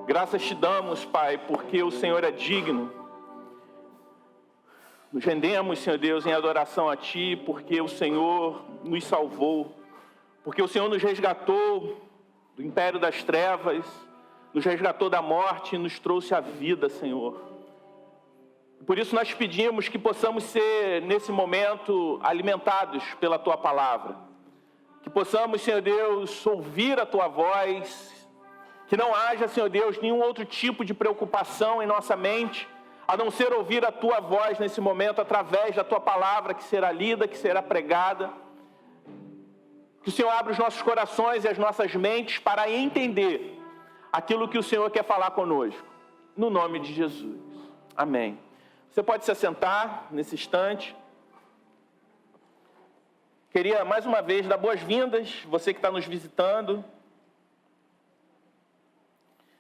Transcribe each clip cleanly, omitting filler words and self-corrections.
Graças te damos, Pai, porque o Senhor é digno. Nos rendemos, Senhor Deus, em adoração a Ti, porque o Senhor nos salvou, porque o Senhor nos resgatou do império das trevas, nos resgatou da morte e nos trouxe a vida, Senhor. Por isso nós pedimos que possamos ser, nesse momento, alimentados pela Tua palavra. Que possamos, Senhor Deus, ouvir a Tua voz. Que não haja, Senhor Deus, nenhum outro tipo de preocupação em nossa mente, a não ser ouvir a Tua voz nesse momento, através da Tua palavra que será lida, que será pregada. Que o Senhor abra os nossos corações e as nossas mentes para entender aquilo que o Senhor quer falar conosco. No nome de Jesus. Amém. Você pode se assentar nesse instante. Queria mais uma vez dar boas-vindas, você que está nos visitando.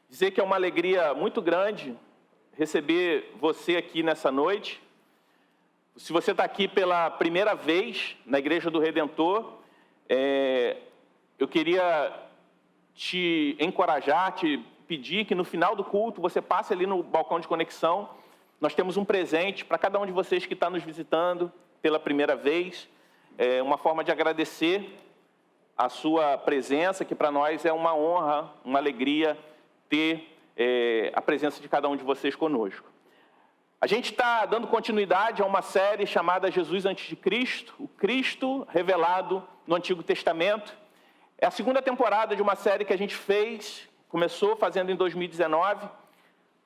Dizer que é uma alegria muito grande receber você aqui nessa noite. Se você está aqui pela primeira vez na Igreja do Redentor, eu queria te encorajar, te pedir que no final do culto você passe ali no balcão de conexão. Nós temos um presente para cada um de vocês que está nos visitando pela primeira vez. É uma forma de agradecer a sua presença, que para nós é uma honra, uma alegria ter a presença de cada um de vocês conosco. A gente está dando continuidade a uma série chamada Jesus antes de Cristo, o Cristo revelado no Antigo Testamento. É a segunda temporada de uma série que a gente fez, começou fazendo em 2019,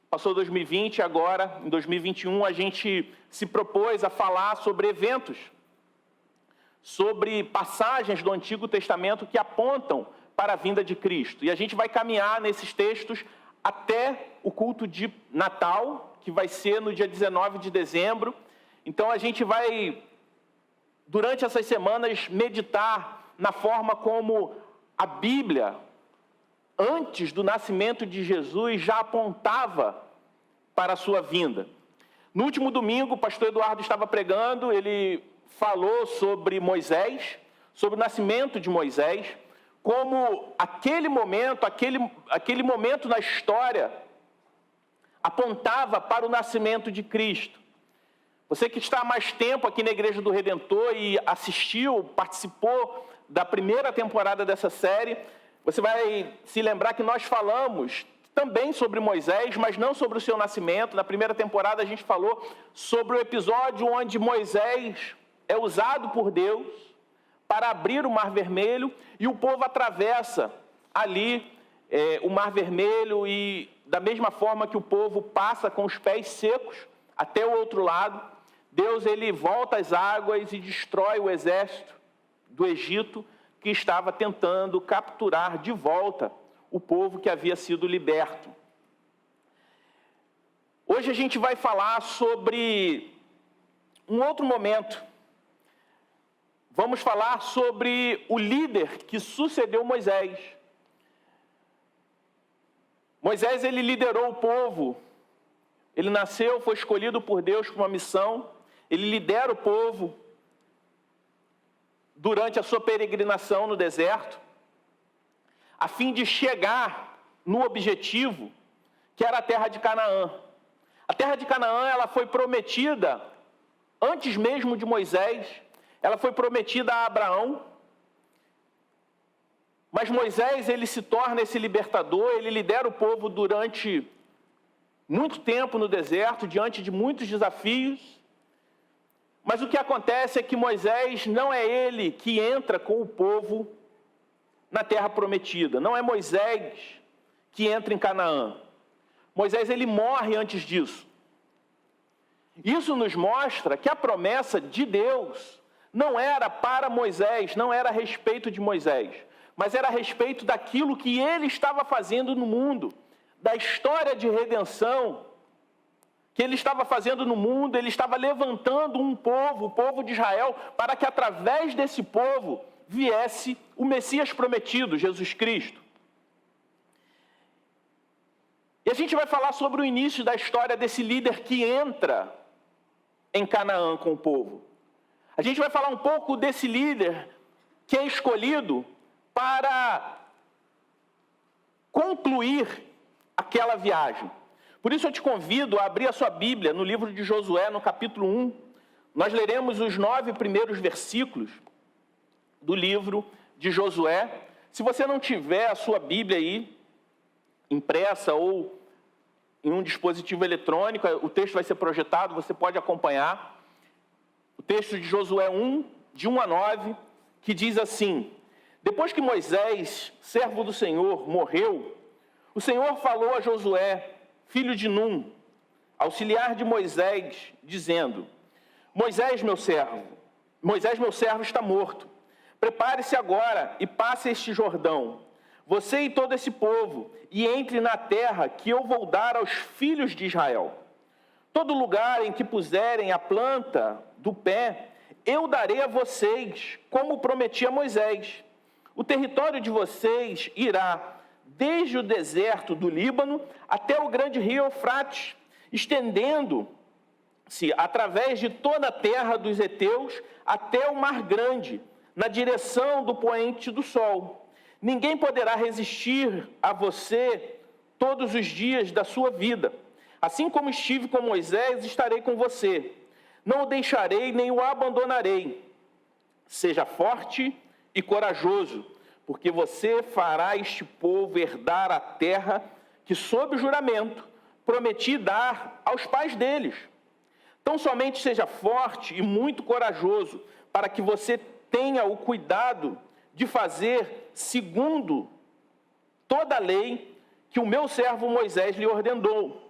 passou 2020 e agora, em 2021, a gente se propôs a falar sobre eventos, sobre passagens do Antigo Testamento que apontam para a vinda de Cristo. E a gente vai caminhar nesses textos até o culto de Natal, que vai ser no dia 19 de dezembro. Então a gente vai, durante essas semanas, meditar na forma como a Bíblia, antes do nascimento de Jesus, já apontava para a sua vinda. No último domingo, o pastor Eduardo estava pregando, ele falou sobre Moisés, sobre o nascimento de Moisés, como aquele momento na história apontava para o nascimento de Cristo. Você que está há mais tempo aqui na Igreja do Redentor e assistiu, participou da primeira temporada dessa série, você vai se lembrar que nós falamos também sobre Moisés, mas não sobre o seu nascimento. Na primeira temporada a gente falou sobre o episódio onde Moisés é usado por Deus para abrir o Mar Vermelho e o povo atravessa ali o Mar Vermelho e da mesma forma que o povo passa com os pés secos até o outro lado, Deus ele volta as águas e destrói o exército do Egito que estava tentando capturar de volta o povo que havia sido liberto. Hoje a gente vai falar sobre um outro momento. Vamos falar sobre o líder que sucedeu Moisés. Moisés, ele liderou o povo. Ele nasceu, foi escolhido por Deus para uma missão. Ele lidera o povo durante a sua peregrinação no deserto, a fim de chegar no objetivo, que era a terra de Canaã. A terra de Canaã, ela foi prometida antes mesmo de Moisés. Ela foi prometida a Abraão, mas Moisés ele se torna esse libertador, ele lidera o povo durante muito tempo no deserto, diante de muitos desafios. Mas o que acontece é que Moisés não é ele que entra com o povo na terra prometida, não é Moisés que entra em Canaã. Moisés ele morre antes disso. Isso nos mostra que a promessa de Deus não era para Moisés, não era a respeito de Moisés, mas era a respeito daquilo que ele estava fazendo no mundo, da história de redenção que ele estava fazendo no mundo. Ele estava levantando um povo, o povo de Israel, para que através desse povo viesse o Messias prometido, Jesus Cristo. E a gente vai falar sobre o início da história desse líder que entra em Canaã com o povo. A gente vai falar um pouco desse líder que é escolhido para concluir aquela viagem. Por isso eu te convido a abrir a sua Bíblia no livro de Josué, no capítulo 1. Nós leremos os 9 primeiros versículos do livro de Josué. Se você não tiver a sua Bíblia aí, impressa ou em um dispositivo eletrônico, o texto vai ser projetado, você pode acompanhar. O texto de Josué 1, de 1 a 9, que diz assim: depois que Moisés, servo do Senhor, morreu, o Senhor falou a Josué, filho de Num, auxiliar de Moisés, dizendo: Moisés, meu servo está morto. Prepare-se agora e passe este Jordão, você e todo esse povo, e entre na terra que eu vou dar aos filhos de Israel. Todo lugar em que puserem a planta do pé, eu darei a vocês, como prometi a Moisés. O território de vocês irá desde o deserto do Líbano até o grande rio Eufrates, estendendo-se através de toda a terra dos heteus até o Mar Grande, na direção do poente do sol. Ninguém poderá resistir a você todos os dias da sua vida. Assim como estive com Moisés, estarei com você. Não o deixarei nem o abandonarei. Seja forte e corajoso, porque você fará este povo herdar a terra que, sob juramento, prometi dar aos pais deles. Tão somente seja forte e muito corajoso, para que você tenha o cuidado de fazer segundo toda a lei que o meu servo Moisés lhe ordenou.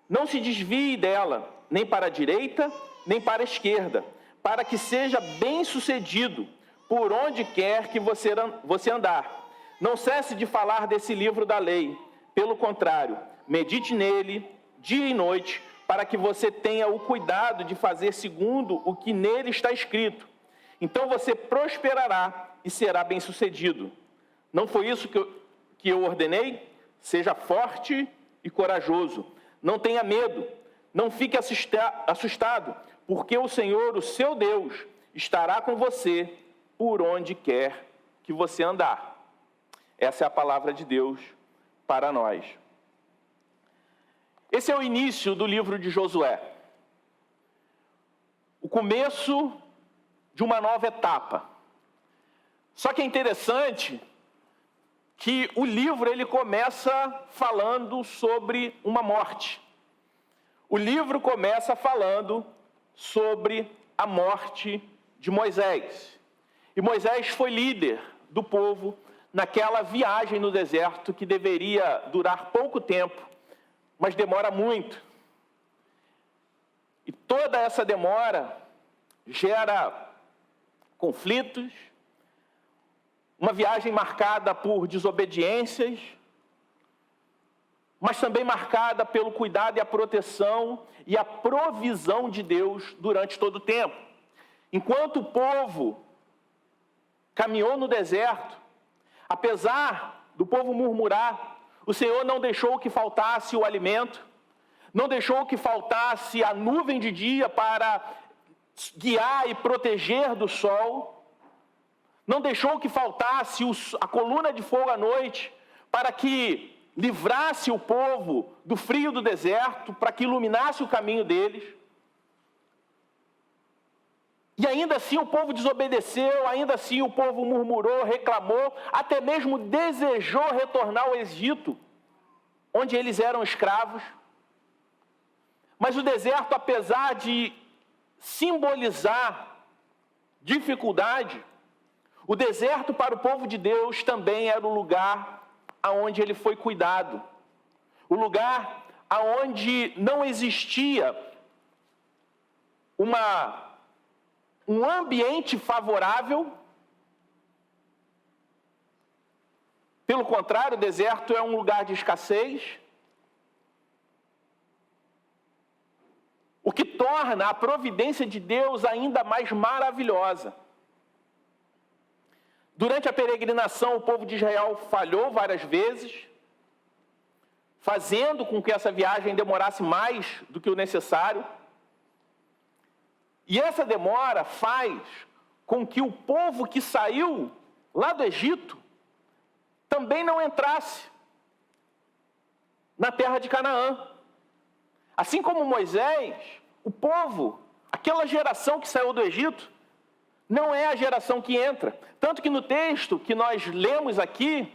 Não se desvie dela, nem para a direita, nem para a esquerda, para que seja bem-sucedido por onde quer que você andar. Não cesse de falar desse livro da lei. Pelo contrário, medite nele dia e noite, para que você tenha o cuidado de fazer segundo o que nele está escrito. Então você prosperará e será bem-sucedido. Não foi isso que eu ordenei? Seja forte e corajoso. Não tenha medo, não fique assustado, porque o Senhor, o seu Deus, estará com você por onde quer que você andar. Essa é a palavra de Deus para nós. Esse é o início do livro de Josué. O começo de uma nova etapa. Só que é interessante que o livro ele começa falando sobre uma morte. O livro começa falando sobre a morte de Moisés. E Moisés foi líder do povo naquela viagem no deserto que deveria durar pouco tempo, mas demora muito. E toda essa demora gera conflitos, uma viagem marcada por desobediências, mas também marcada pelo cuidado e a proteção e a provisão de Deus durante todo o tempo. Enquanto o povo caminhou no deserto, apesar do povo murmurar, o Senhor não deixou que faltasse o alimento, não deixou que faltasse a nuvem de dia para guiar e proteger do sol, não deixou que faltasse a coluna de fogo à noite para que livrasse o povo do frio do deserto, para que iluminasse o caminho deles. E ainda assim o povo desobedeceu, ainda assim o povo murmurou, reclamou, até mesmo desejou retornar ao Egito, onde eles eram escravos. Mas o deserto, apesar de simbolizar dificuldade, o deserto para o povo de Deus também era o lugar aonde ele foi cuidado. O lugar aonde não existia um ambiente favorável. Pelo contrário, o deserto é um lugar de escassez. O que torna a providência de Deus ainda mais maravilhosa. Durante a peregrinação, o povo de Israel falhou várias vezes, fazendo com que essa viagem demorasse mais do que o necessário. E essa demora faz com que o povo que saiu lá do Egito também não entrasse. na terra de Canaã. Assim como Moisés, o povo, aquela geração que saiu do Egito, não é a geração que entra. Tanto que no texto que nós lemos aqui,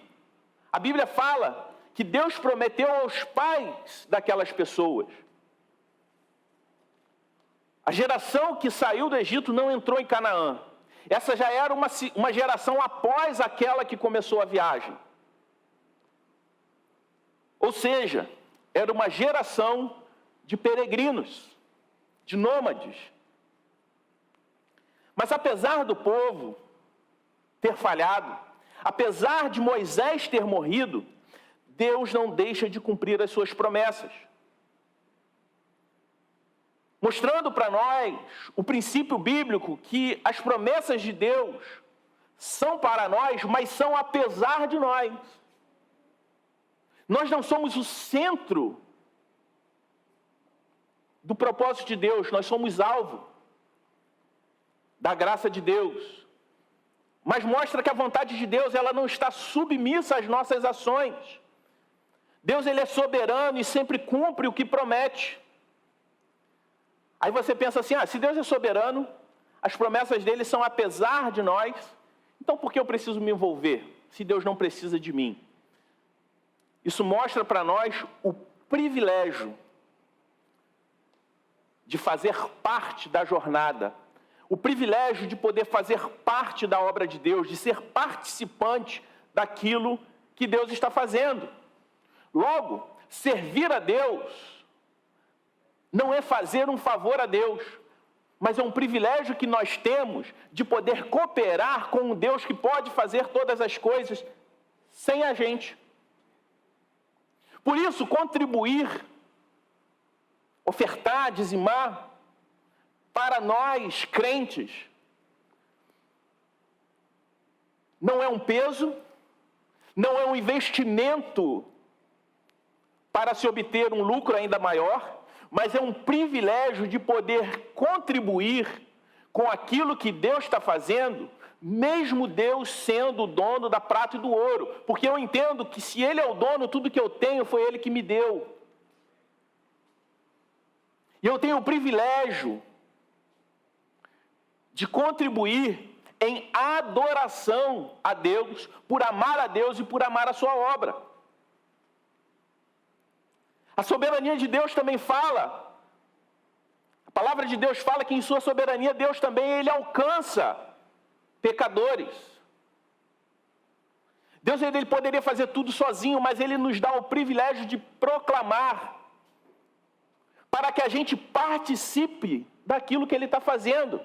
a Bíblia fala que Deus prometeu aos pais daquelas pessoas. A geração que saiu do Egito não entrou em Canaã. Essa já era uma geração após aquela que começou a viagem. Ou seja, era uma geração de peregrinos, de nômades. Mas apesar do povo ter falhado, apesar de Moisés ter morrido, Deus não deixa de cumprir as suas promessas. Mostrando para nós o princípio bíblico que as promessas de Deus são para nós, mas são apesar de nós. Nós não somos o centro do propósito de Deus, nós somos alvo da graça de Deus. Mas mostra que a vontade de Deus, ela não está submissa às nossas ações. Deus, ele é soberano e sempre cumpre o que promete. Aí você pensa assim, se Deus é soberano, as promessas dele são apesar de nós, então por que eu preciso me envolver, se Deus não precisa de mim? Isso mostra para nós o privilégio de fazer parte da jornada, o privilégio de poder fazer parte da obra de Deus, de ser participante daquilo que Deus está fazendo. Logo, servir a Deus não é fazer um favor a Deus, mas é um privilégio que nós temos de poder cooperar com um Deus que pode fazer todas as coisas sem a gente. Por isso, contribuir, ofertar, dizimar, para nós crentes, não é um peso, não é um investimento para se obter um lucro ainda maior, mas é um privilégio de poder contribuir com aquilo que Deus está fazendo, mesmo Deus sendo o dono da prata e do ouro. Porque eu entendo que se Ele é o dono, tudo que eu tenho foi Ele que me deu. E eu tenho o privilégio de contribuir em adoração a Deus, por amar a Deus e por amar a sua obra. A soberania de Deus também fala, a palavra de Deus fala que em sua soberania Deus também, Ele alcança pecadores. Deus, Ele poderia fazer tudo sozinho, mas Ele nos dá o privilégio de proclamar, para que a gente participe daquilo que Ele está fazendo,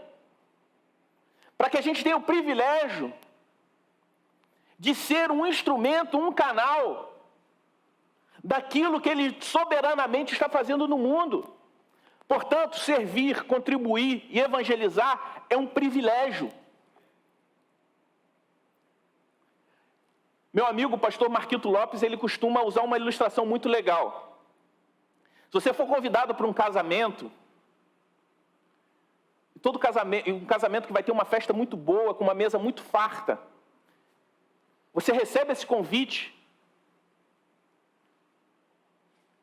para que a gente tenha o privilégio de ser um instrumento, um canal, daquilo que Ele soberanamente está fazendo no mundo. Portanto, servir, contribuir e evangelizar é um privilégio. Meu amigo, o pastor Marquito Lopes, ele costuma usar uma ilustração muito legal. Se você for convidado para um casamento, um casamento que vai ter uma festa muito boa, com uma mesa muito farta, você recebe esse convite.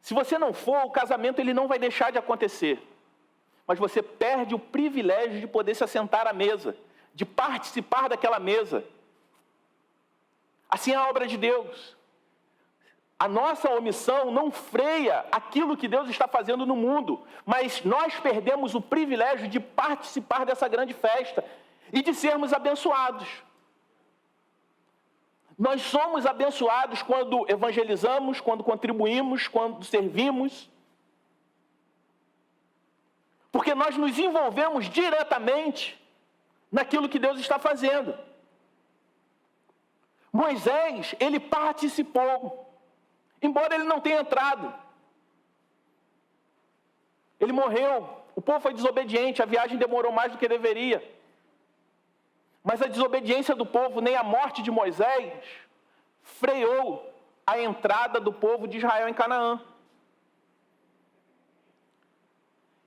Se você não for, o casamento ele não vai deixar de acontecer. Mas você perde o privilégio de poder se assentar à mesa, de participar daquela mesa. Assim é a obra de Deus. A nossa omissão não freia aquilo que Deus está fazendo no mundo, mas nós perdemos o privilégio de participar dessa grande festa e de sermos abençoados. Nós somos abençoados quando evangelizamos, quando contribuímos, quando servimos, porque nós nos envolvemos diretamente naquilo que Deus está fazendo. Moisés, ele participou, embora ele não tenha entrado. Ele morreu, o povo foi desobediente, a viagem demorou mais do que deveria. Mas a desobediência do povo, nem a morte de Moisés, freou a entrada do povo de Israel em Canaã.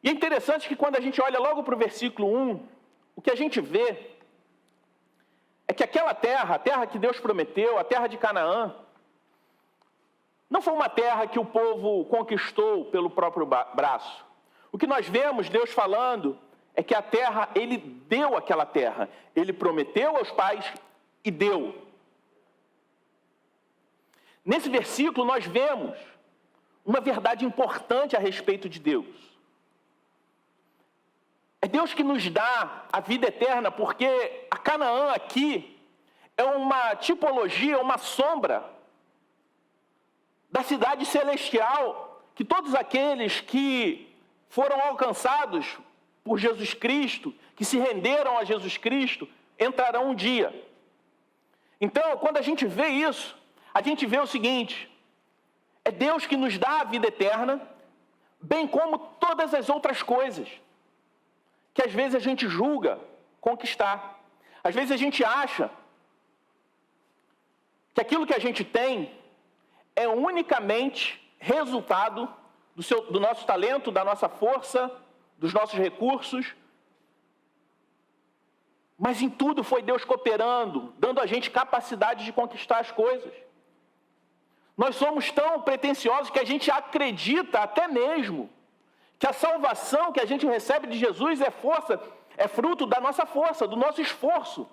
E é interessante que quando a gente olha logo para o versículo 1, o que a gente vê é que aquela terra, a terra que Deus prometeu, a terra de Canaã, Não foi uma terra que o povo conquistou pelo próprio braço. O que nós vemos Deus falando é que a terra, ele deu aquela terra. Ele prometeu aos pais e deu. Nesse versículo nós vemos uma verdade importante a respeito de Deus. É Deus que nos dá a vida eterna, porque a Canaã aqui é uma tipologia, uma sombra da cidade celestial, que todos aqueles que foram alcançados por Jesus Cristo, que se renderam a Jesus Cristo, entrarão um dia. Então, quando a gente vê isso, a gente vê o seguinte: é Deus que nos dá a vida eterna, bem como todas as outras coisas que às vezes a gente julga conquistar. Às vezes a gente acha que aquilo que a gente tem é unicamente resultado do nosso talento, da nossa força, dos nossos recursos. Mas em tudo foi Deus cooperando, dando a gente capacidade de conquistar as coisas. Nós somos tão pretensiosos que a gente acredita até mesmo que a salvação que a gente recebe de Jesus é fruto da nossa força, do nosso esforço.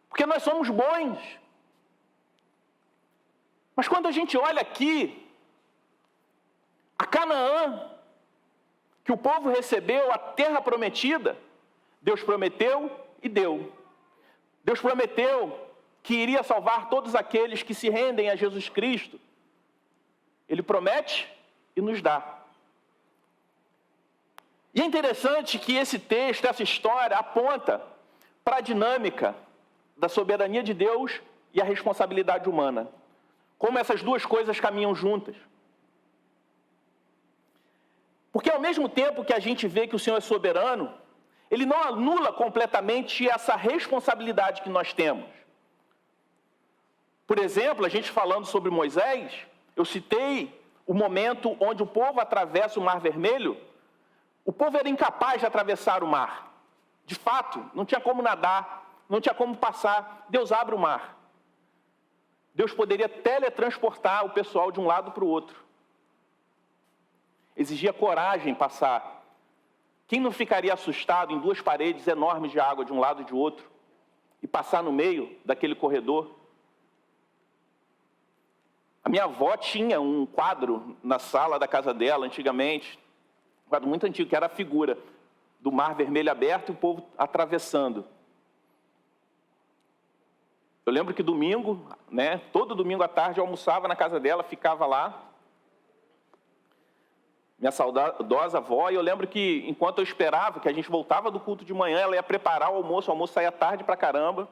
Porque nós somos bons. Mas quando a gente olha aqui, a Canaã, que o povo recebeu, a terra prometida, Deus prometeu e deu. Deus prometeu que iria salvar todos aqueles que se rendem a Jesus Cristo. Ele promete e nos dá. E é interessante que esse texto, essa história, aponta para a dinâmica da soberania de Deus e a responsabilidade humana. Como essas duas coisas caminham juntas. Porque ao mesmo tempo que a gente vê que o Senhor é soberano, Ele não anula completamente essa responsabilidade que nós temos. Por exemplo, a gente falando sobre Moisés, eu citei o momento onde o povo atravessa o Mar Vermelho. O povo era incapaz de atravessar o mar. De fato, não tinha como nadar, não tinha como passar. Deus abre o mar. Deus poderia teletransportar o pessoal de um lado para o outro. Exigia coragem passar. Quem não ficaria assustado em duas paredes enormes de água de um lado e de outro e passar no meio daquele corredor? A minha avó tinha um quadro na sala da casa dela antigamente, um quadro muito antigo, que era a figura do Mar Vermelho aberto e o povo atravessando. Eu lembro que domingo, todo domingo à tarde eu almoçava na casa dela, ficava lá, minha saudosa avó, e eu lembro que enquanto eu esperava, que a gente voltava do culto de manhã, ela ia preparar o almoço saía tarde pra caramba.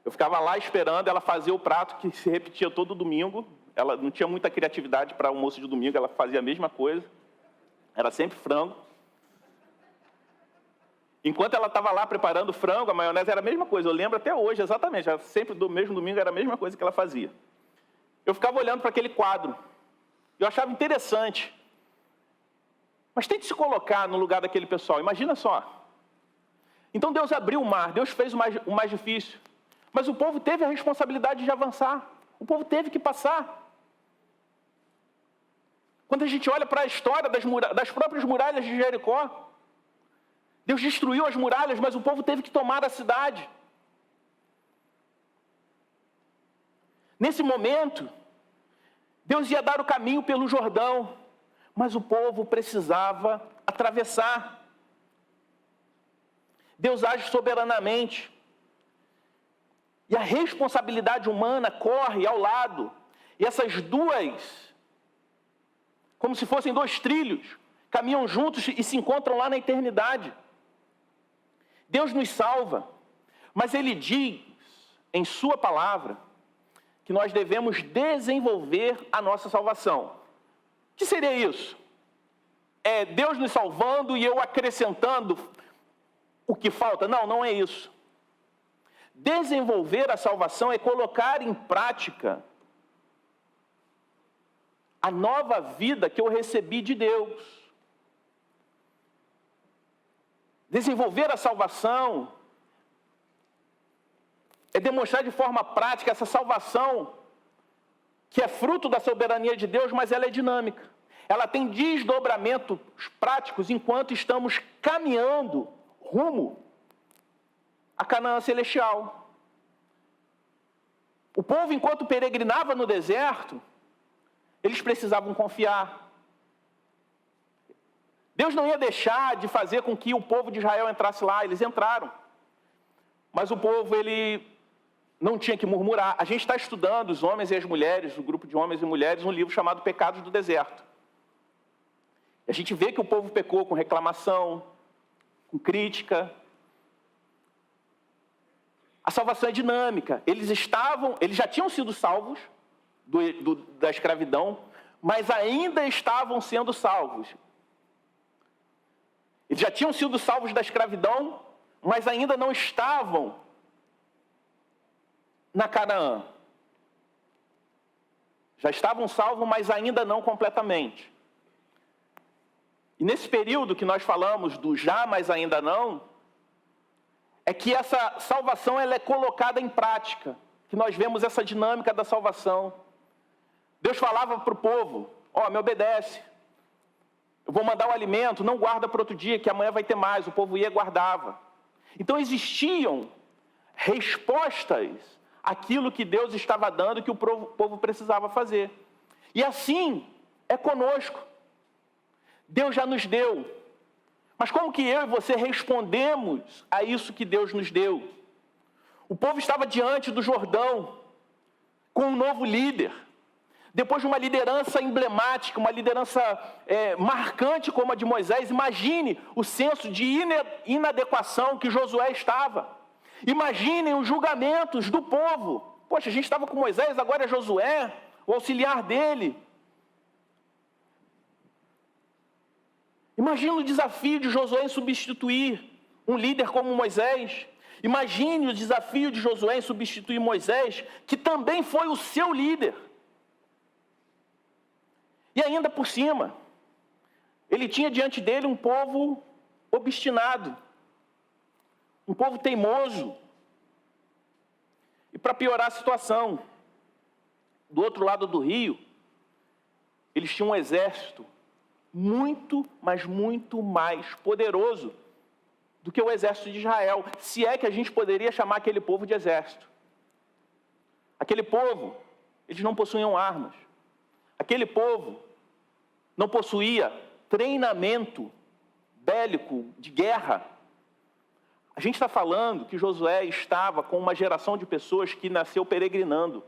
Eu ficava lá esperando ela fazer o prato que se repetia todo domingo. Ela não tinha muita criatividade para almoço de domingo, ela fazia a mesma coisa. Era sempre frango. Enquanto ela estava lá preparando o frango, a maionese era a mesma coisa. Eu lembro até hoje, exatamente. Era sempre do mesmo domingo, era a mesma coisa que ela fazia. Eu ficava olhando para aquele quadro. Eu achava interessante. Mas tente se colocar no lugar daquele pessoal. Imagina só. Então Deus abriu o mar, Deus fez o mais difícil. Mas o povo teve a responsabilidade de avançar. O povo teve que passar. Quando a gente olha para a história das próprias muralhas de Jericó, Deus destruiu as muralhas, mas o povo teve que tomar a cidade. Nesse momento, Deus ia dar o caminho pelo Jordão, mas o povo precisava atravessar. Deus age soberanamente. E a responsabilidade humana corre ao lado. E essas duas, como se fossem dois trilhos, caminham juntos e se encontram lá na eternidade. Deus nos salva, mas Ele diz em Sua palavra que nós devemos desenvolver a nossa salvação. O que seria isso? É Deus nos salvando e eu acrescentando o que falta? Não, não é isso. Desenvolver a salvação é colocar em prática a nova vida que eu recebi de Deus. Desenvolver a salvação é demonstrar de forma prática essa salvação que é fruto da soberania de Deus, mas ela é dinâmica. Ela tem desdobramentos práticos enquanto estamos caminhando rumo a Canaã celestial. O povo, enquanto peregrinava no deserto, eles precisavam confiar. Deus não ia deixar de fazer com que o povo de Israel entrasse lá, eles entraram. Mas o povo, ele não tinha que murmurar. A gente está estudando, os homens e as mulheres, o grupo de homens e mulheres, um livro chamado Pecados do Deserto. A gente vê que o povo pecou com reclamação, com crítica. A salvação é dinâmica. Eles já tinham sido salvos da escravidão, mas ainda estavam sendo salvos. Eles já tinham sido salvos da escravidão, mas ainda não estavam na Canaã. Já estavam salvos, mas ainda não completamente. E nesse período que nós falamos do já, mas ainda não, é que essa salvação ela é colocada em prática, que nós vemos essa dinâmica da salvação. Deus falava para o povo, me obedece, eu vou mandar o alimento, não guarda para outro dia, que amanhã vai ter mais. O povo ia e guardava. Então existiam respostas àquilo que Deus estava dando, que o povo precisava fazer. E assim é conosco. Deus já nos deu. Mas como que eu e você respondemos a isso que Deus nos deu? O povo estava diante do Jordão, com um novo líder. Depois de uma liderança emblemática, uma liderança marcante como a de Moisés, imagine o senso de inadequação que Josué estava. Imaginem os julgamentos do povo. Poxa, a gente estava com Moisés, agora é Josué, o auxiliar dele. Imagine o desafio de Josué em substituir um líder como Moisés. Imagine o desafio de Josué em substituir Moisés, que também foi o seu líder. E ainda por cima, ele tinha diante dele um povo obstinado, um povo teimoso. E para piorar a situação, do outro lado do rio, eles tinham um exército muito, mas muito mais poderoso do que o exército de Israel, se é que a gente poderia chamar aquele povo de exército. Aquele povo, eles não possuíam armas. Aquele povo não possuía treinamento bélico de guerra. A gente está falando que Josué estava com uma geração de pessoas que nasceu peregrinando.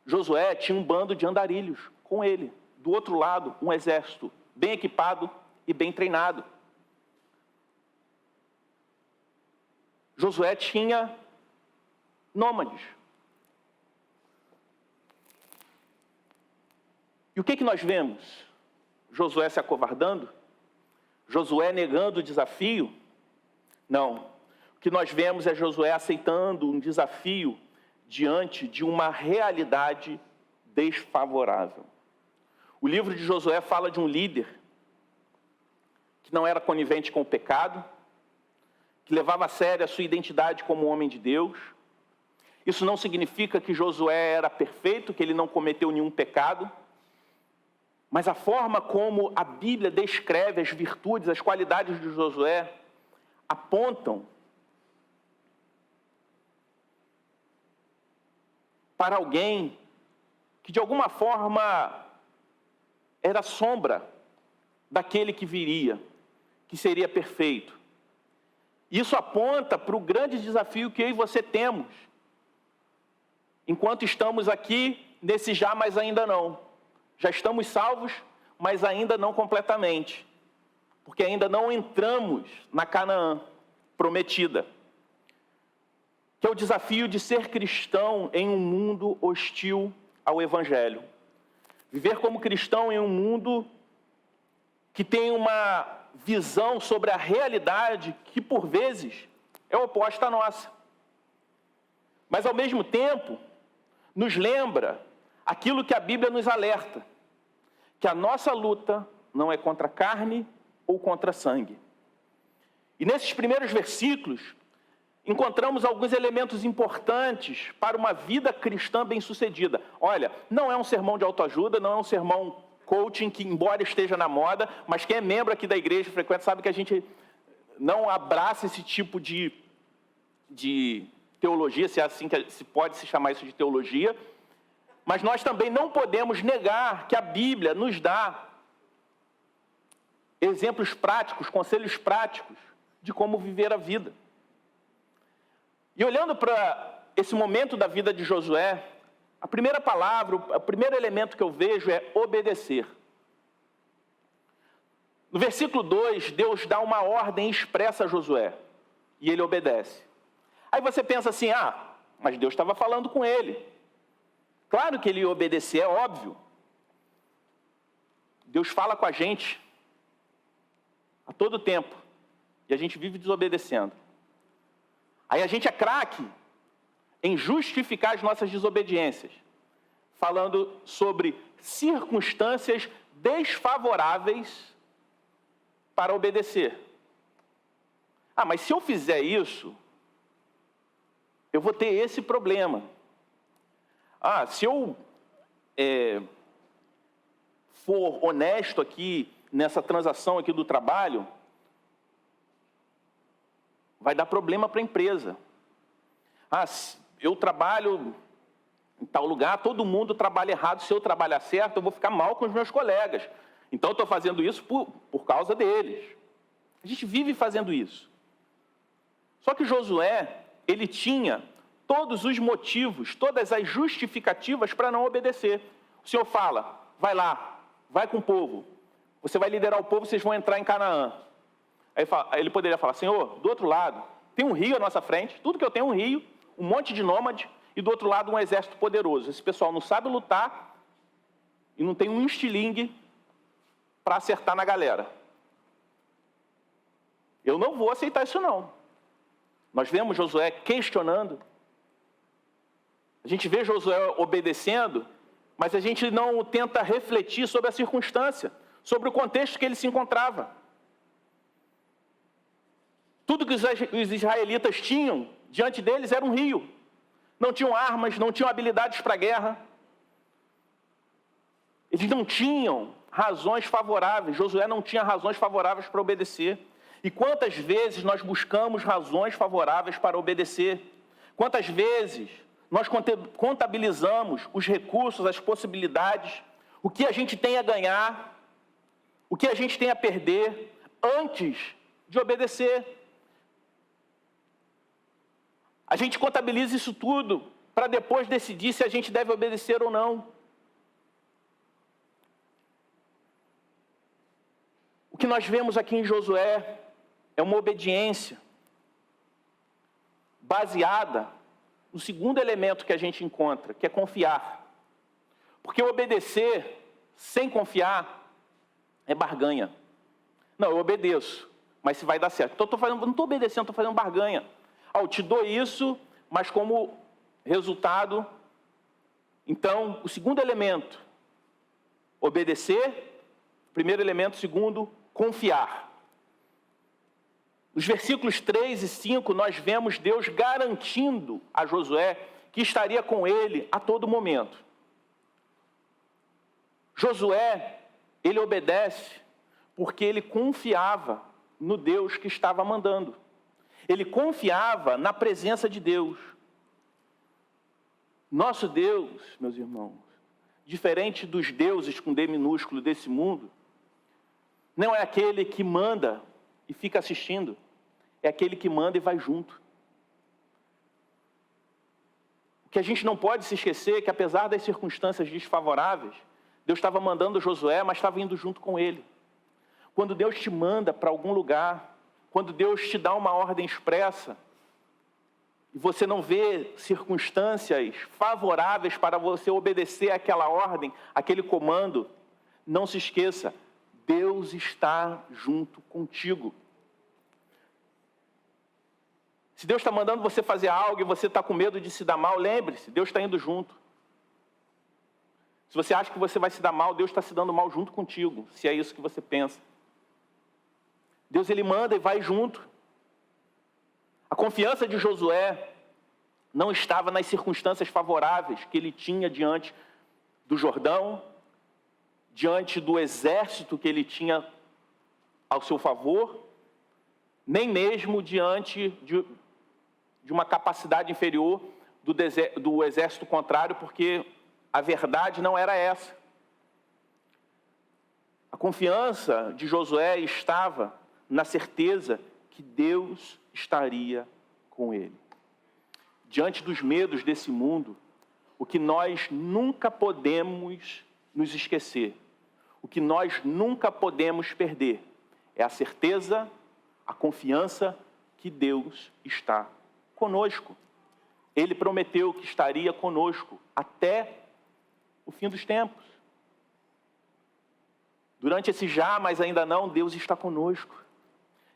Josué tinha um bando de andarilhos com ele. Do outro lado, um exército bem equipado e bem treinado. Josué tinha nômades. E o que nós vemos? Josué se acovardando? Josué negando o desafio? Não. O que nós vemos é Josué aceitando um desafio diante de uma realidade desfavorável. O livro de Josué fala de um líder que não era conivente com o pecado, que levava a sério a sua identidade como homem de Deus. Isso não significa que Josué era perfeito, que ele não cometeu nenhum pecado, mas a forma como a Bíblia descreve as virtudes, as qualidades de Josué, apontam para alguém que de alguma forma era sombra daquele que viria, que seria perfeito. Isso aponta para o grande desafio que eu e você temos, enquanto estamos aqui nesse já, mas ainda não. Já estamos salvos, mas ainda não completamente, porque ainda não entramos na Canaã prometida, que é o desafio de ser cristão em um mundo hostil ao Evangelho. Viver como cristão em um mundo que tem uma visão sobre a realidade que, por vezes, é oposta à nossa. Mas, ao mesmo tempo, nos lembra aquilo que a Bíblia nos alerta, que a nossa luta não é contra carne ou contra sangue. E nesses primeiros versículos, encontramos alguns elementos importantes para uma vida cristã bem-sucedida. Olha, não é um sermão de autoajuda, não é um sermão coaching, que embora esteja na moda, mas quem é membro aqui da igreja frequente sabe que a gente não abraça esse tipo de teologia, se é assim que se pode se chamar isso de teologia, mas nós também não podemos negar que a Bíblia nos dá exemplos práticos, conselhos práticos de como viver a vida. E olhando para esse momento da vida de Josué, a primeira palavra, o primeiro elemento que eu vejo é obedecer. No versículo 2, Deus dá uma ordem expressa a Josué, e ele obedece. Aí você pensa assim, mas Deus estava falando com ele. Claro que ele ia obedecer, é óbvio. Deus fala com a gente a todo tempo, e a gente vive desobedecendo. Aí a gente é craque em justificar as nossas desobediências, falando sobre circunstâncias desfavoráveis para obedecer. Mas se eu fizer isso, eu vou ter esse problema. Se eu for honesto aqui, nessa transação aqui do trabalho, vai dar problema para a empresa. Eu trabalho em tal lugar, todo mundo trabalha errado, se eu trabalhar certo, eu vou ficar mal com os meus colegas. Então, eu estou fazendo isso por causa deles. A gente vive fazendo isso. Só que Josué, ele tinha todos os motivos, todas as justificativas para não obedecer. O Senhor fala, vai lá, vai com o povo. Você vai liderar o povo, vocês vão entrar em Canaã. Aí ele poderia falar, Senhor, do outro lado, tem um rio à nossa frente, tudo que eu tenho é um rio, um monte de nômade, e do outro lado um exército poderoso. Esse pessoal não sabe lutar e não tem um estilingue para acertar na galera. Eu não vou aceitar isso não. Nós vemos Josué questionando, a gente vê Josué obedecendo, mas a gente não tenta refletir sobre a circunstância, sobre o contexto que ele se encontrava. Tudo que os israelitas tinham diante deles era um rio. Não tinham armas, não tinham habilidades para a guerra. Eles não tinham razões favoráveis. Josué não tinha razões favoráveis para obedecer. E quantas vezes nós buscamos razões favoráveis para obedecer? Quantas vezes nós contabilizamos os recursos, as possibilidades, o que a gente tem a ganhar, o que a gente tem a perder, antes de obedecer? A gente contabiliza isso tudo para depois decidir se a gente deve obedecer ou não. O que nós vemos aqui em Josué é uma obediência baseada no segundo elemento que a gente encontra, que é confiar. Porque obedecer sem confiar é barganha. Não, eu obedeço, mas se vai dar certo. Então, não estou obedecendo, estou fazendo barganha. Eu te dou isso, mas como resultado, então, o segundo elemento, obedecer. Primeiro elemento, segundo, confiar. Nos versículos 3 e 5, nós vemos Deus garantindo a Josué que estaria com ele a todo momento. Josué, ele obedece porque ele confiava no Deus que estava mandando. Ele confiava na presença de Deus. Nosso Deus, meus irmãos, diferente dos deuses com D minúsculo desse mundo, não é aquele que manda e fica assistindo, é aquele que manda e vai junto. O que a gente não pode se esquecer é que, apesar das circunstâncias desfavoráveis, Deus estava mandando Josué, mas estava indo junto com ele. Quando Deus te manda para algum lugar, quando Deus te dá uma ordem expressa, e você não vê circunstâncias favoráveis para você obedecer àquela ordem, aquele comando, não se esqueça, Deus está junto contigo. Se Deus está mandando você fazer algo e você está com medo de se dar mal, lembre-se, Deus está indo junto. Se você acha que você vai se dar mal, Deus está se dando mal junto contigo, se é isso que você pensa. Deus, ele manda e vai junto. A confiança de Josué não estava nas circunstâncias favoráveis que ele tinha diante do Jordão, diante do exército que ele tinha ao seu favor, nem mesmo diante de uma capacidade inferior do exército contrário, porque a verdade não era essa. A confiança de Josué estava na certeza que Deus estaria com ele. Diante dos medos desse mundo, o que nós nunca podemos nos esquecer, o que nós nunca podemos perder, é a certeza, a confiança que Deus está conosco. Ele prometeu que estaria conosco até o fim dos tempos. Durante esse já, mas ainda não, Deus está conosco.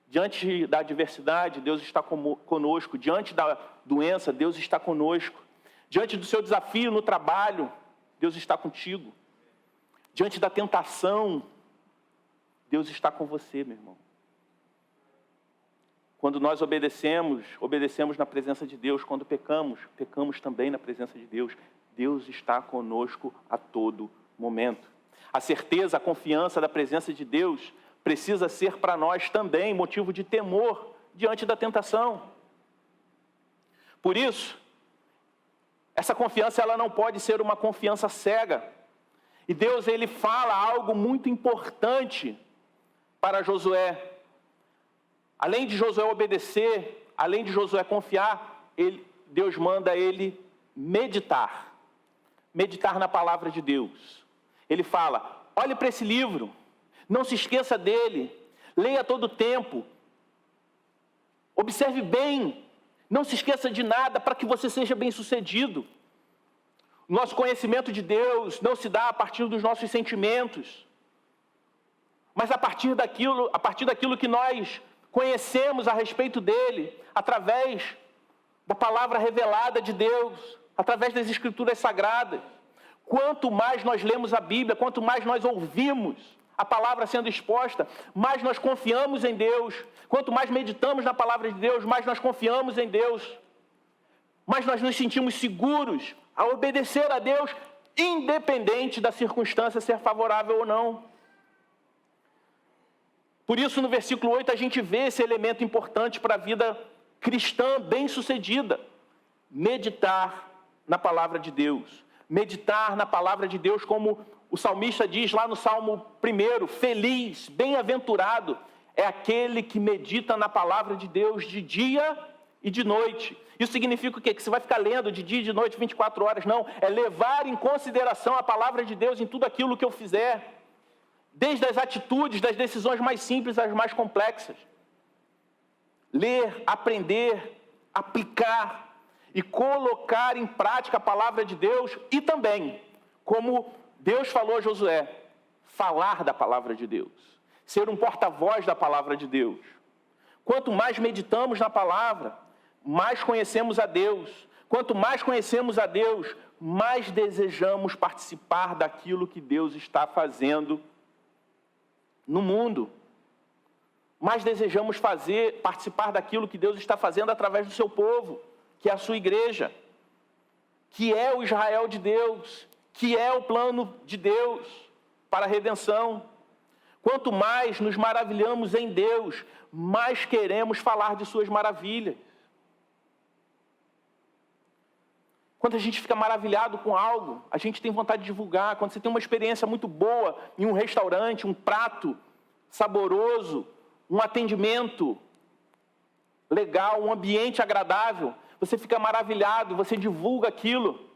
Diante da adversidade, Deus está conosco. Diante da doença, Deus está conosco. Diante do seu desafio no trabalho, Deus está contigo. Diante da tentação, Deus está com você, meu irmão. Quando nós obedecemos na presença de Deus. Quando pecamos também na presença de Deus. Deus está conosco a todo momento. A certeza, a confiança da presença de Deus precisa ser para nós também motivo de temor diante da tentação. Por isso, essa confiança ela não pode ser uma confiança cega. E Deus ele fala algo muito importante para Josué. Além de Josué obedecer, além de Josué confiar, Deus manda ele meditar. Meditar na palavra de Deus. Ele fala, olhe para esse livro, não se esqueça dele, leia todo o tempo, observe bem, não se esqueça de nada para que você seja bem-sucedido. Nosso conhecimento de Deus não se dá a partir dos nossos sentimentos, mas a partir daquilo que nós conhecemos a respeito dele, através da palavra revelada de Deus, através das Escrituras Sagradas. Quanto mais nós lemos a Bíblia, quanto mais nós ouvimos a palavra sendo exposta, mais nós confiamos em Deus. Quanto mais meditamos na palavra de Deus, mais nós confiamos em Deus. Mais nós nos sentimos seguros a obedecer a Deus, independente da circunstância ser favorável ou não. Por isso, no versículo 8, a gente vê esse elemento importante para a vida cristã bem-sucedida. Meditar na palavra de Deus. Meditar na palavra de Deus, como o salmista diz lá no Salmo 1, feliz, bem-aventurado, é aquele que medita na palavra de Deus de dia e de noite. Isso significa o quê? Que você vai ficar lendo de dia e de noite 24 horas? Não, é levar em consideração a palavra de Deus em tudo aquilo que eu fizer. Desde as atitudes, das decisões mais simples às mais complexas. Ler, aprender, aplicar e colocar em prática a palavra de Deus e também, como Deus falou a Josué, falar da palavra de Deus, ser um porta-voz da palavra de Deus. Quanto mais meditamos na palavra, mais conhecemos a Deus. Quanto mais conhecemos a Deus, mais desejamos participar daquilo que Deus está fazendo no mundo. Mais desejamos participar daquilo que Deus está fazendo através do seu povo, que é a sua igreja, que é o Israel de Deus, que é o plano de Deus para a redenção. Quanto mais nos maravilhamos em Deus, mais queremos falar de suas maravilhas. Quando a gente fica maravilhado com algo, a gente tem vontade de divulgar. Quando você tem uma experiência muito boa em um restaurante, um prato saboroso, um atendimento legal, um ambiente agradável, você fica maravilhado, você divulga aquilo.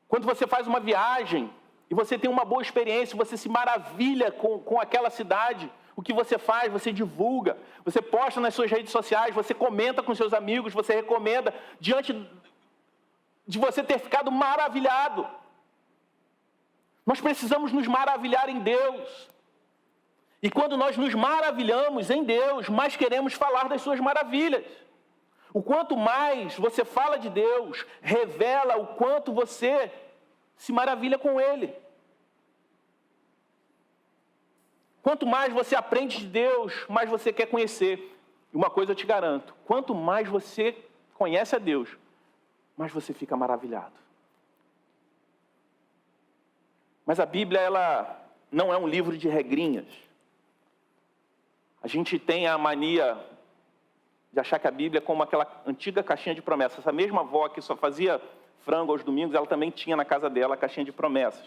Quando você faz uma viagem e você tem uma boa experiência, você se maravilha com aquela cidade, o que você faz? Você divulga, você posta nas suas redes sociais, você comenta com seus amigos, você recomenda, diante de você ter ficado maravilhado. Nós precisamos nos maravilhar em Deus. E quando nós nos maravilhamos em Deus, mais queremos falar das suas maravilhas. O quanto mais você fala de Deus, revela o quanto você se maravilha com Ele. Quanto mais você aprende de Deus, mais você quer conhecer. E uma coisa eu te garanto, quanto mais você conhece a Deus, mais você fica maravilhado. Mas a Bíblia, ela não é um livro de regrinhas. A gente tem a mania de achar que a Bíblia é como aquela antiga caixinha de promessas. Essa mesma avó que só fazia frango aos domingos, ela também tinha na casa dela a caixinha de promessas.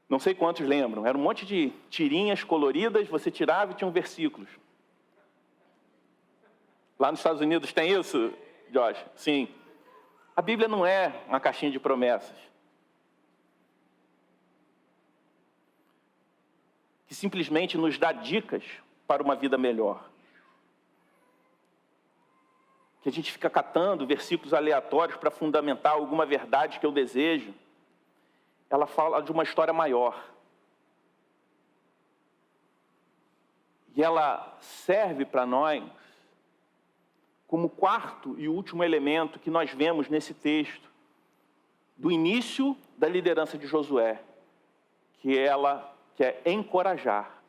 Não sei quantos lembram, era um monte de tirinhas coloridas, você tirava e tinham versículos. Lá nos Estados Unidos tem isso, Josh? Sim. A Bíblia não é uma caixinha de promessas. Que simplesmente nos dá dicas para uma vida melhor. Que a gente fica catando versículos aleatórios para fundamentar alguma verdade que eu desejo. Ela fala de uma história maior. E ela serve para nós como quarto e último elemento que nós vemos nesse texto, do início da liderança de Josué, que é encorajar.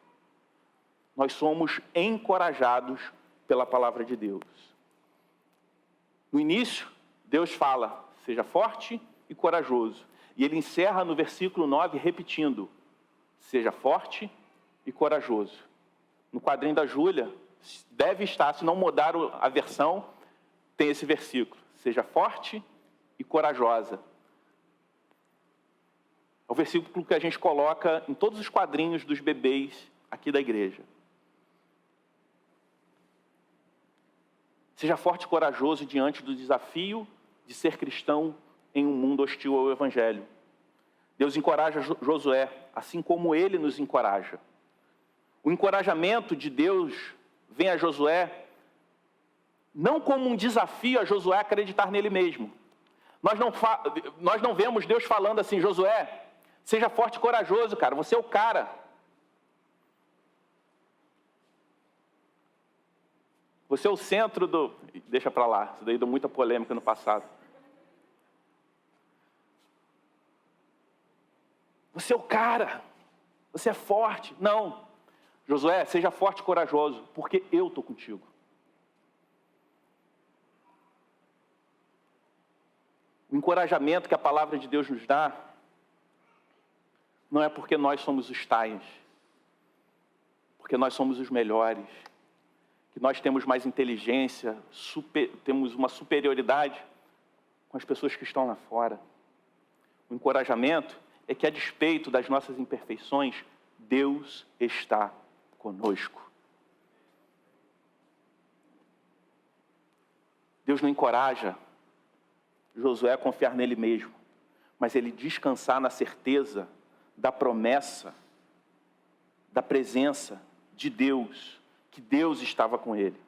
Nós somos encorajados pela palavra de Deus. No início, Deus fala, seja forte e corajoso. E ele encerra no versículo 9 repetindo, seja forte e corajoso. No quadrinho da Júlia, deve estar, se não mudar a versão, tem esse versículo. Seja forte e corajosa. É o versículo que a gente coloca em todos os quadrinhos dos bebês aqui da igreja. Seja forte e corajoso diante do desafio de ser cristão em um mundo hostil ao Evangelho. Deus encoraja Josué, assim como ele nos encoraja. O encorajamento de Deus vem a Josué não como um desafio a Josué acreditar nele mesmo. Nós não vemos Deus falando assim, Josué, seja forte e corajoso, cara, você é o cara. Você é o centro do... Deixa para lá, isso daí deu muita polêmica no passado. Você é o cara, você é forte. Não, Josué, seja forte e corajoso, porque eu estou contigo. O encorajamento que a palavra de Deus nos dá, não é porque nós somos os tais, porque nós somos os melhores, que nós temos mais inteligência, temos uma superioridade com as pessoas que estão lá fora. O encorajamento é que, a despeito das nossas imperfeições, Deus está conosco. Deus não encoraja Josué a confiar nele mesmo, mas ele descansar na certeza da promessa, da presença de Deus, que Deus estava com ele.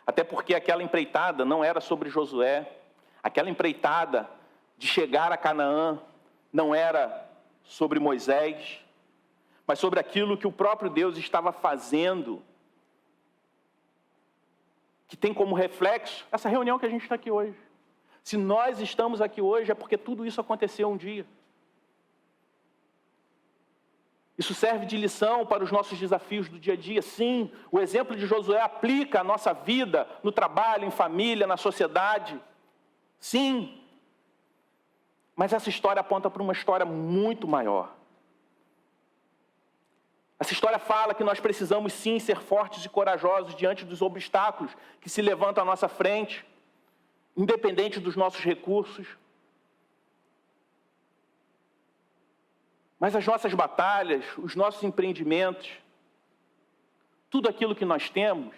Até porque aquela empreitada não era sobre Josué, aquela empreitada de chegar a Canaã não era sobre Moisés, mas sobre aquilo que o próprio Deus estava fazendo, que tem como reflexo essa reunião que a gente está aqui hoje. Se nós estamos aqui hoje é porque tudo isso aconteceu um dia. Isso serve de lição para os nossos desafios do dia a dia. Sim, o exemplo de Josué aplica à nossa vida, no trabalho, em família, na sociedade. Sim. Mas essa história aponta para uma história muito maior. Essa história fala que nós precisamos sim ser fortes e corajosos diante dos obstáculos que se levantam à nossa frente, independente dos nossos recursos. Mas as nossas batalhas, os nossos empreendimentos, tudo aquilo que nós temos,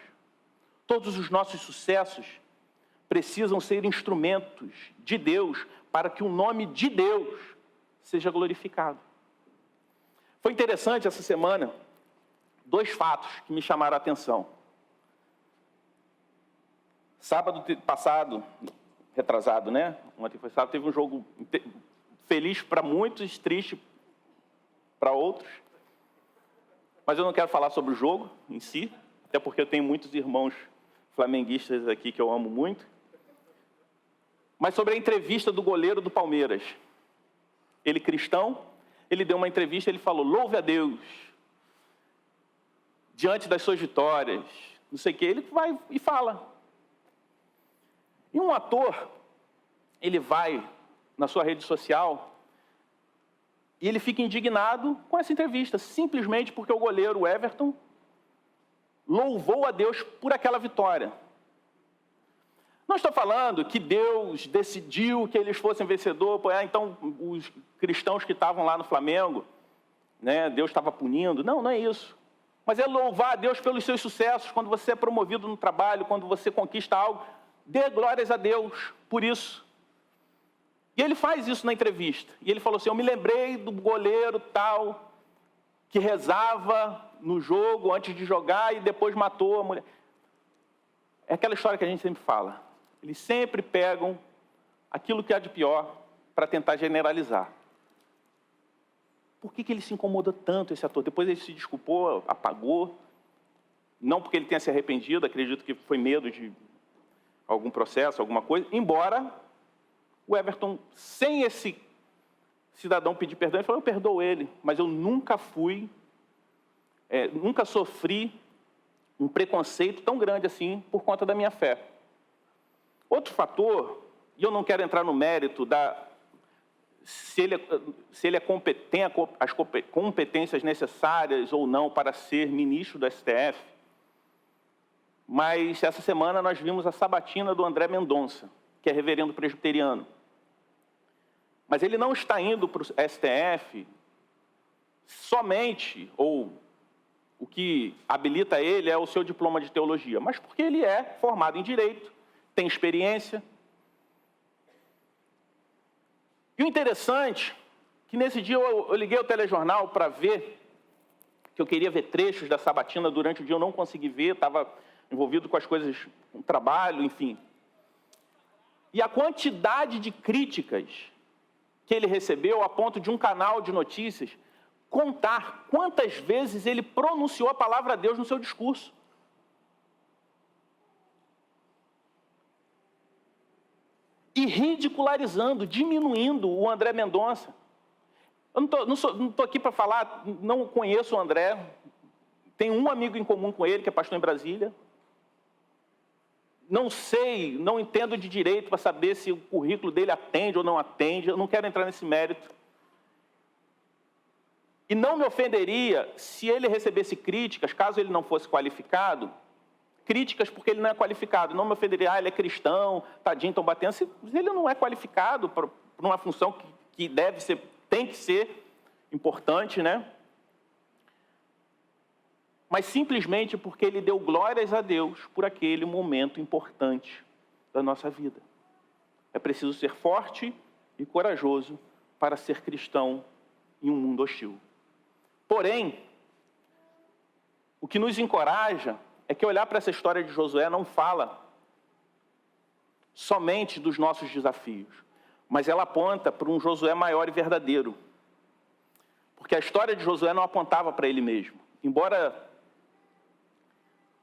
todos os nossos sucessos, precisam ser instrumentos de Deus para que o nome de Deus seja glorificado. Foi interessante essa semana, 2 fatos que me chamaram a atenção. Sábado passado, retrasado, né? Ontem foi sábado, teve um jogo feliz para muitos, triste para outros. Mas eu não quero falar sobre o jogo em si, até porque eu tenho muitos irmãos flamenguistas aqui que eu amo muito. Mas sobre a entrevista do goleiro do Palmeiras. Ele cristão, ele deu uma entrevista, ele falou, louve a Deus. diante das suas vitórias, não sei o que, ele vai e fala. E um ator, ele vai na sua rede social e ele fica indignado com essa entrevista, simplesmente porque o goleiro Everton louvou a Deus por aquela vitória. Não estou falando que Deus decidiu que eles fossem vencedores, então os cristãos que estavam lá no Flamengo, né, Deus estava punindo. Não, não é isso. Mas é louvar a Deus pelos seus sucessos, quando você é promovido no trabalho, quando você conquista algo, dê glórias a Deus por isso. E ele faz isso na entrevista. E ele falou assim, eu me lembrei do goleiro tal, que rezava no jogo antes de jogar e depois matou a mulher. É aquela história que a gente sempre fala. Eles sempre pegam aquilo que há de pior para tentar generalizar. Por que ele se incomodou tanto, esse ator? Depois ele se desculpou, apagou. Não porque ele tenha se arrependido, acredito que foi medo de algum processo, alguma coisa. Embora o Everton, sem esse cidadão pedir perdão, ele falou, eu perdoo ele, mas eu nunca nunca sofri um preconceito tão grande assim por conta da minha fé. Outro fator, e eu não quero entrar no mérito se ele tem as competências necessárias ou não para ser ministro do STF, mas essa semana nós vimos a sabatina do André Mendonça, que é reverendo presbiteriano. Mas ele não está indo para o STF somente, ou o que habilita ele é o seu diploma de teologia, mas porque ele é formado em direito, tem experiência. E o interessante, que nesse dia eu liguei o telejornal para ver, que eu queria ver trechos da sabatina, durante o dia eu não consegui ver, estava envolvido com as coisas, com o trabalho, enfim. E a quantidade de críticas que ele recebeu, a ponto de um canal de notícias contar quantas vezes ele pronunciou a palavra Deus no seu discurso. E ridicularizando, diminuindo o André Mendonça. Eu não estou aqui para falar, não conheço o André, tenho um amigo em comum com ele, que é pastor em Brasília. Não sei, não entendo de direito para saber se o currículo dele atende ou não atende, eu não quero entrar nesse mérito. E não me ofenderia se ele recebesse críticas, caso ele não fosse qualificado, críticas porque ele não é qualificado. Não me ofenderia, ele é cristão, tadinho, estão batendo. Se ele não é qualificado para uma função que deve ser, tem que ser importante, né? Mas simplesmente porque ele deu glórias a Deus por aquele momento importante da nossa vida. É preciso ser forte e corajoso para ser cristão em um mundo hostil. Porém, o que nos encoraja é que olhar para essa história de Josué não fala somente dos nossos desafios, mas ela aponta para um Josué maior e verdadeiro. Porque a história de Josué não apontava para ele mesmo. Embora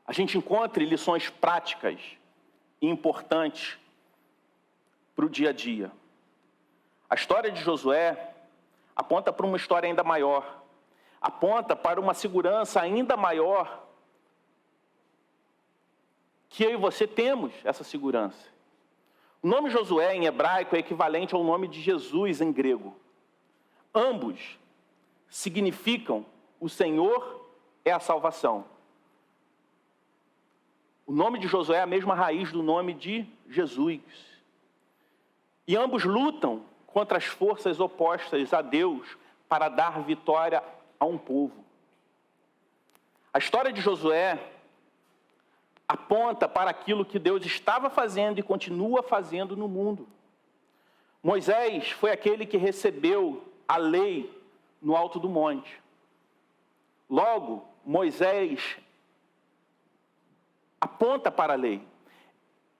a gente encontre lições práticas e importantes para o dia a dia, a história de Josué aponta para uma história ainda maior, aponta para uma segurança ainda maior, que eu e você temos essa segurança. O nome Josué em hebraico é equivalente ao nome de Jesus em grego. Ambos significam o Senhor é a salvação. O nome de Josué é a mesma raiz do nome de Jesus. E ambos lutam contra as forças opostas a Deus para dar vitória a um povo. A história de Josué aponta para aquilo que Deus estava fazendo e continua fazendo no mundo. Moisés foi aquele que recebeu a lei no alto do monte. Logo, Moisés aponta para a lei,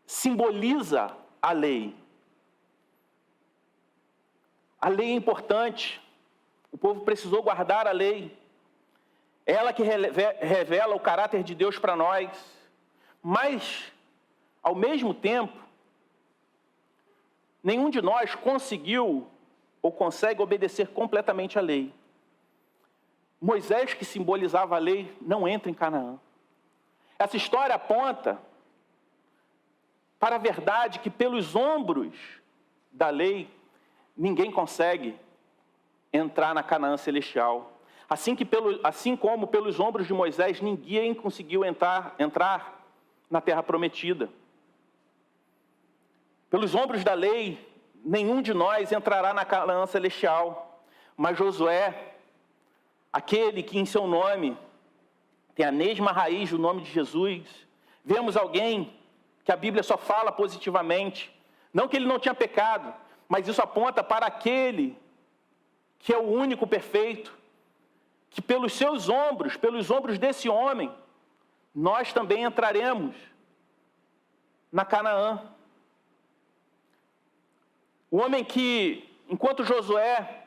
simboliza a lei. A lei é importante, o povo precisou guardar a lei. É ela que revela o caráter de Deus para nós. Mas, ao mesmo tempo, nenhum de nós conseguiu ou consegue obedecer completamente à lei. Moisés, que simbolizava a lei, não entra em Canaã. Essa história aponta para a verdade que pelos ombros da lei, ninguém consegue entrar na Canaã celestial. Assim como pelos ombros de Moisés, ninguém conseguiu entrar na terra prometida. Pelos ombros da lei, nenhum de nós entrará na Canaã celestial. Mas Josué, aquele que em seu nome tem a mesma raiz do nome de Jesus, vemos alguém que a Bíblia só fala positivamente. Não que ele não tinha pecado, mas isso aponta para aquele que é o único perfeito, que pelos seus ombros, pelos ombros desse homem, nós também entraremos na Canaã. O homem que, enquanto Josué,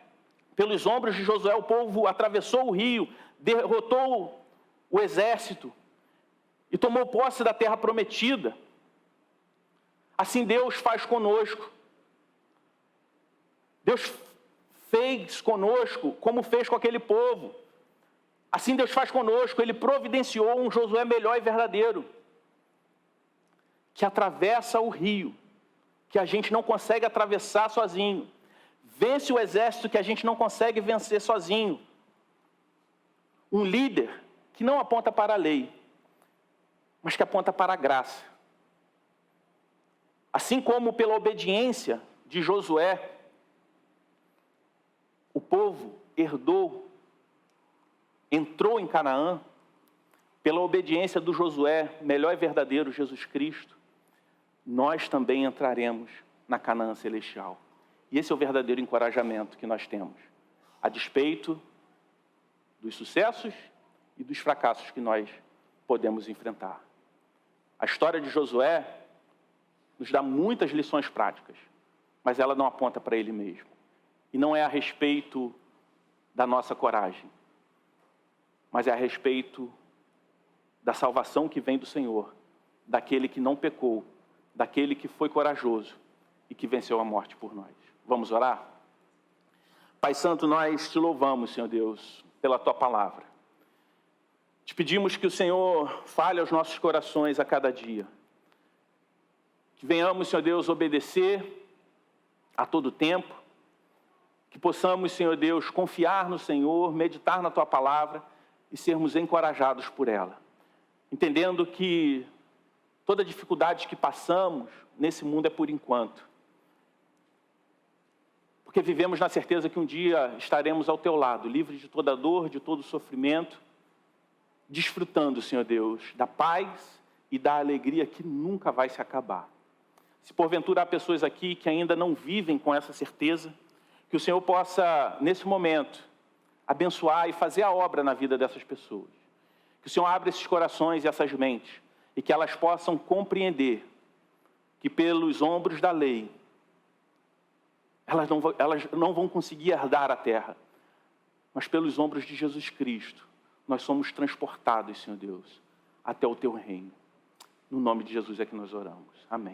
pelos ombros de Josué, o povo atravessou o rio, derrotou o exército e tomou posse da terra prometida. Assim Deus faz conosco. Deus fez conosco como fez com aquele povo. Assim Deus faz conosco. Ele providenciou um Josué melhor e verdadeiro, que atravessa o rio, que a gente não consegue atravessar sozinho. Vence o exército que a gente não consegue vencer sozinho. Um líder que não aponta para a lei, mas que aponta para a graça. Assim como pela obediência de Josué, o povo entrou em Canaã, pela obediência do Josué, melhor e verdadeiro Jesus Cristo, nós também entraremos na Canaã celestial. E esse é o verdadeiro encorajamento que nós temos, a despeito dos sucessos e dos fracassos que nós podemos enfrentar. A história de Josué nos dá muitas lições práticas, mas ela não aponta para ele mesmo. E não é a respeito da nossa coragem, mas é a respeito da salvação que vem do Senhor, daquele que não pecou, daquele que foi corajoso e que venceu a morte por nós. Vamos orar? Pai Santo, nós te louvamos, Senhor Deus, pela Tua palavra. Te pedimos que o Senhor fale aos nossos corações a cada dia. Que venhamos, Senhor Deus, obedecer a todo tempo. Que possamos, Senhor Deus, confiar no Senhor, meditar na Tua palavra e sermos encorajados por ela. Entendendo que toda dificuldade que passamos nesse mundo é por enquanto. Porque vivemos na certeza que um dia estaremos ao Teu lado, livres de toda dor, de todo sofrimento, desfrutando, Senhor Deus, da paz e da alegria que nunca vai se acabar. Se porventura há pessoas aqui que ainda não vivem com essa certeza, que o Senhor possa, nesse momento, abençoar e fazer a obra na vida dessas pessoas. Que o Senhor abra esses corações e essas mentes, e que elas possam compreender que pelos ombros da lei, elas não vão conseguir herdar a terra, mas pelos ombros de Jesus Cristo, nós somos transportados, Senhor Deus, até o Teu reino. No nome de Jesus é que nós oramos. Amém.